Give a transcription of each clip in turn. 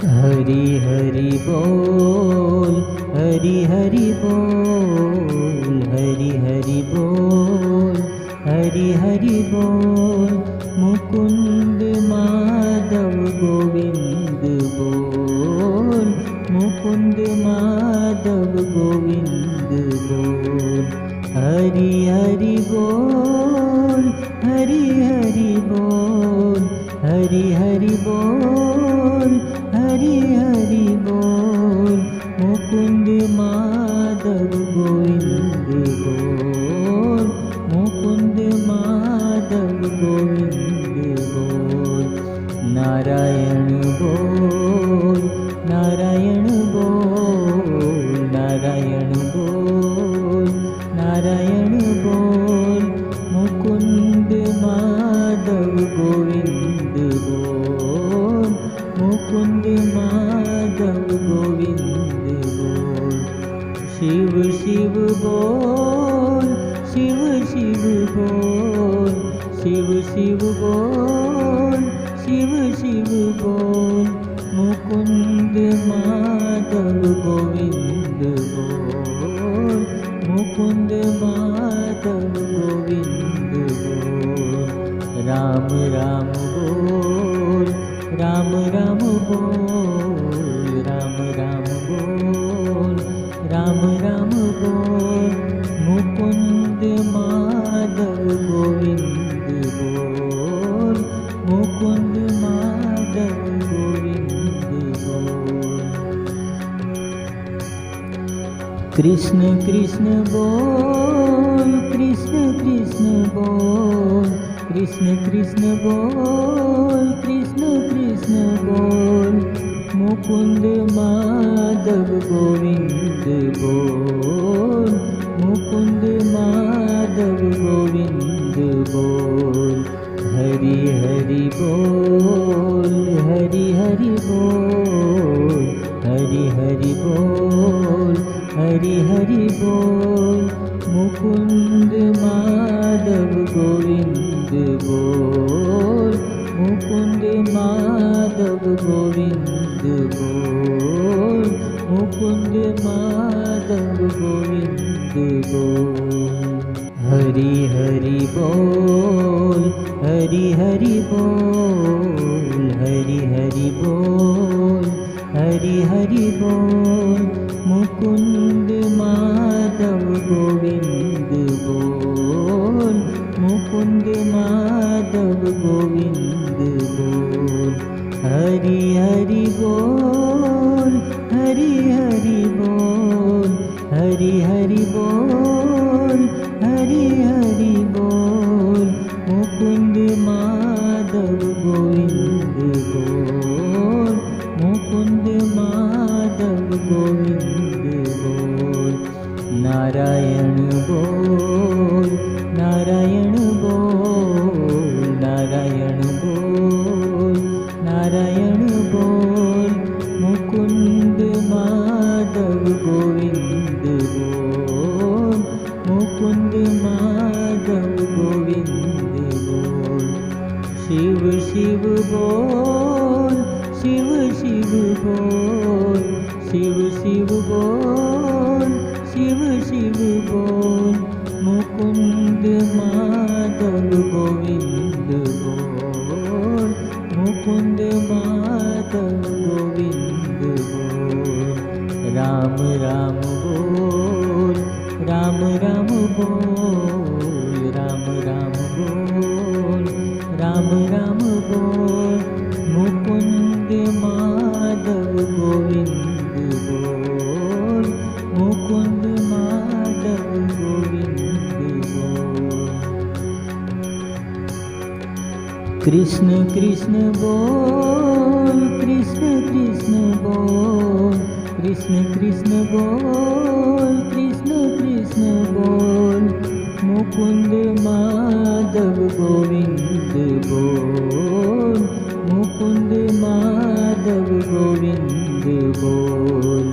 हरि हरि बोल, हरि हरि बोल, हरि हरि बोल, हरि हरि बोल। मुकुंद माधव गोविंद बोल, मुकुंद माधव गोविंद बोल। हरि हरि बोल, हरि हरि बोल, हरि हरि बोल, हरि हरि बोल। मुकुंद माधव गोविंद बोल, मुकुंद माधव गोविंद बोल। नारायण बोल, नारायण बोल, नारायण बोल, नारायण बोल। मुकुंद माधव गोविंद बोल, मुकुंद माधव गोविंद बोल। शिव शिव बोल, शिव शिव बोल, शिव शिव बोल, शिव शिव बोल। मुकुंद माधव गोविंद बोल, मुकुंद माधव गोविंद बोल। राम राम बोल, राम राम बोल, राम राम बोल, राम राम बोल। मुकुंद माधव गोविंद बोल, मुकुंद माधव गोविंद बोल। कृष्ण कृष्ण बोल, कृष्ण कृष्ण बोल, कृष्ण कृष्ण बोल, कृष्ण कृष्ण बोल। मुकुंद माधव गोविंद बोल, मुकुंद माधव गोविंद बोल। हरि हरि बोल, हरि हरि बोल, हरि हरि बोल, हरि हरि बोल। मुकुंद माधव गोविंद बोल, मुकुंद माधव गोविंद बोल, मुकुंद माधव गोविंद बोल। हरि हरि बोल, हरि हरि बोल, हरि हरि बोल, हरि हरि बोल। मुकुंद माधव गोविंद बोल, मुकुंद माधव गोविंद बोल। हरि हरि बोल, हरि हरि बोल, हरि हरि बोल, हरि हरि बोल। मुकुंद माधव गोविंद बोल, मुकुंद माधव गोविंद बोल। नारायण बोल, नारायण बोल, नारायण बोल, नारायण बोल। मुकुंद माधव गोविंद बोल, मुकुंद माधव गोविंद बोल। शिव शिव बोल, शिव शिव बोल, शिव शिव बोल, शिव शिव बोल। मुकुंद माधव गोविंद बोल, मुकुंद माधव गोविंद बोल। राम राम बोल, राम राम बोल, राम राम बोल, राम राम बोल। मुकुंद माधव गोविंद बोल, मुकुंद माधव गोविंद बोल। कृष्ण कृष्ण बोल, कृष्ण कृष्ण बोल, कृष्ण कृष्ण बोल, कृष्ण कृष्ण बोल। मुकुंद माधव गोविंद बोल, मुकुंद माधव गोविंद बोल।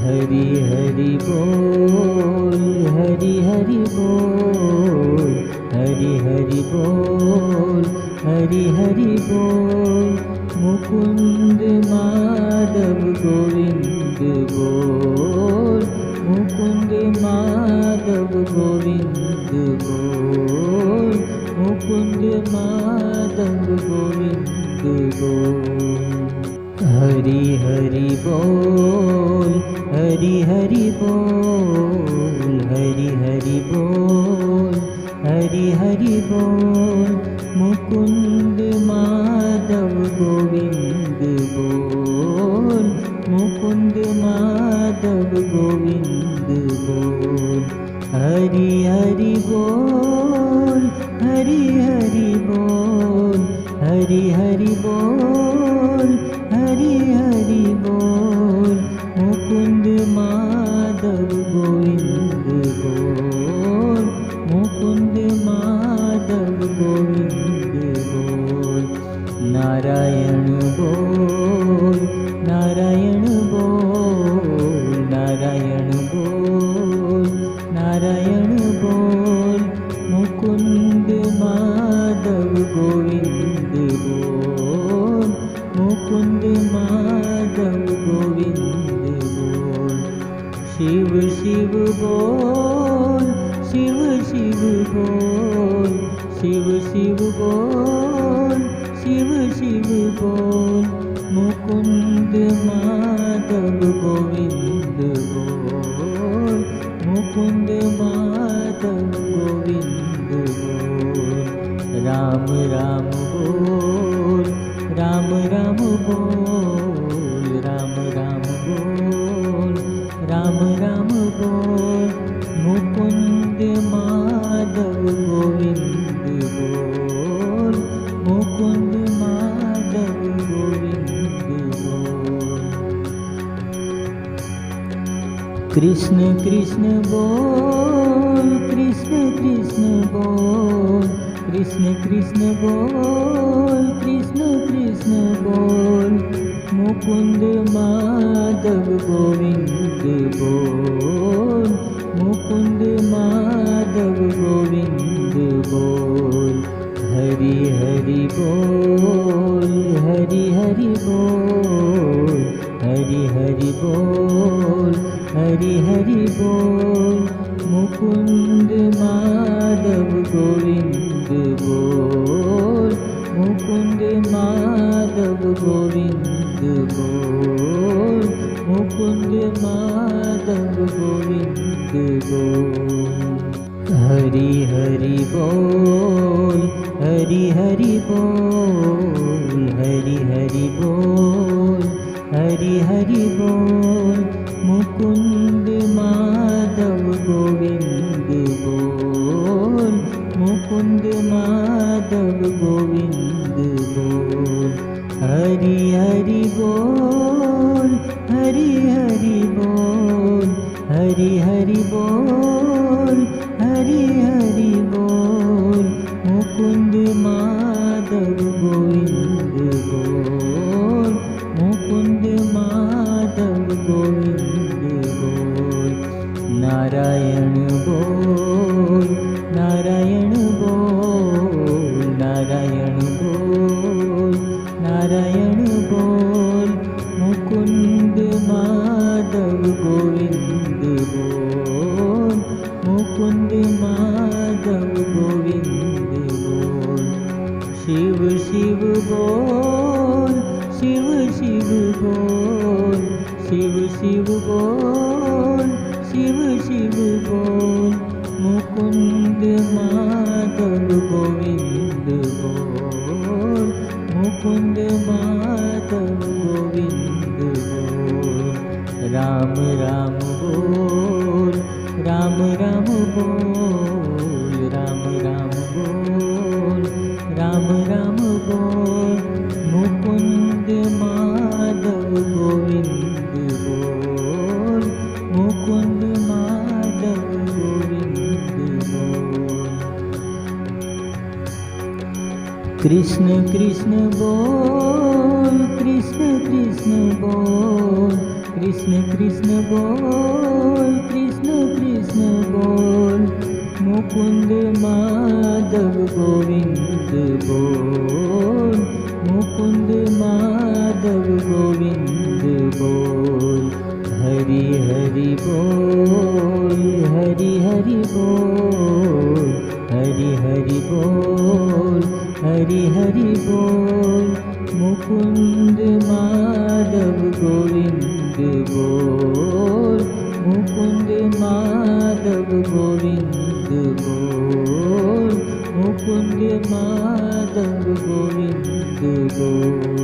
हरि हरि बोल, हरि हरि बोल, हरि हरि बोल, हरि हरि बोल। मुकुंद माधव गोविंद बोल, मुकुंद माधव गोविंद बोल, मुकुंद माधव गोविंद बोल। हरि हरि बोल, हरि हरि बोल, हरि हरि बोल, हरि हरि बोल, मुकुंद माधव गोविंद बोल, मुकुंद माधव गोविंद बोल। हरि हरि बोल, हरि हरि बोल, हरि हरि बोल, हरि हरि बोल, मुकुंद माधव गोविंद बोल, मुकुंद माधव गोविंद बोल। नारायण बोल, नारायण बोल, नारायण बोल, नारायण बोल, मुकुंद माधव गोविंद बोल, मुकुंद माधव गोविंद बोल। शिव शिव बोल, शिव शिव बोल, शिव शिव बोल, शिव शिव बोल, मुकुंद माधव गोविंद बोल, मुकुंद माधव गोविंद बोल। राम राम बोल, राम राम बोल, राम राम बोल, राम राम बोल, मुकुंद माधव गोविंद बोल, मुकुंद माधव गोविंद बोल। कृष्ण कृष्ण बोल, कृष्ण कृष्ण बोल, कृष्ण कृष्ण बोल, कृष्ण कृष्ण बोल, मुकुंद माधव गोविंद बोल, मुकुंद माधव गोविंद बोल। हरि हरि बोल, हरि हरि बोल, हरि हरि बोल, हरि हरि बोल, मुकुंद माधव गोविंद बोल, मुकुंद माधव गोविंद बोल, मुकुंद माधव गोविंद बोल। हरि हरि बोल, हरि हरि बोल, हरि हरि बोल, हरि हरि बोल, मुकुंद माधव गोविंद बोल, मुकुंद माधव गोविंद बोल। हरि हरि बोल, हरि हरि बोल, हरि हरि बोल, हरि हरि बोल, मुकुंद माधव गोविंद बोल, मुकुंद माधव गोविंद बोल। नारायण बोल, नारायण बोल, नारायण बोल, नारायण बोल, मुकुंद माधव गोविंद बोल, मुकुंद माधव गोविंद बोल। शिव शिव बोल, शिव शिव बोल, शिव शिव बोल, शिव शिव बोल, मुकुंद माधव गोविंद बोल, मुकुंद माधव गोविंद बोल। राम राम बोल, राम राम बोल, राम राम बोल, राम राम बोल, मुकुंद माधव गोविंद बोल, मुकुंद माधव गोविंद बोल। कृष्ण कृष्ण बोल, कृष्ण कृष्ण बोल, कृष्ण कृष्ण बोल, कृष्ण कृष्ण बोल, मुकुंद माधव गोविंद बोल, मुकुंद माधव गोविंद बोल। हरि हरि बोल, हरि हरि बोल, हरि हरि बोल, हरि हरि बोल। मुकुंद माधव गोविंद बोल, मुकुंद माधव गोविंद बोल, मुकुंद माधव गोविंद बोल।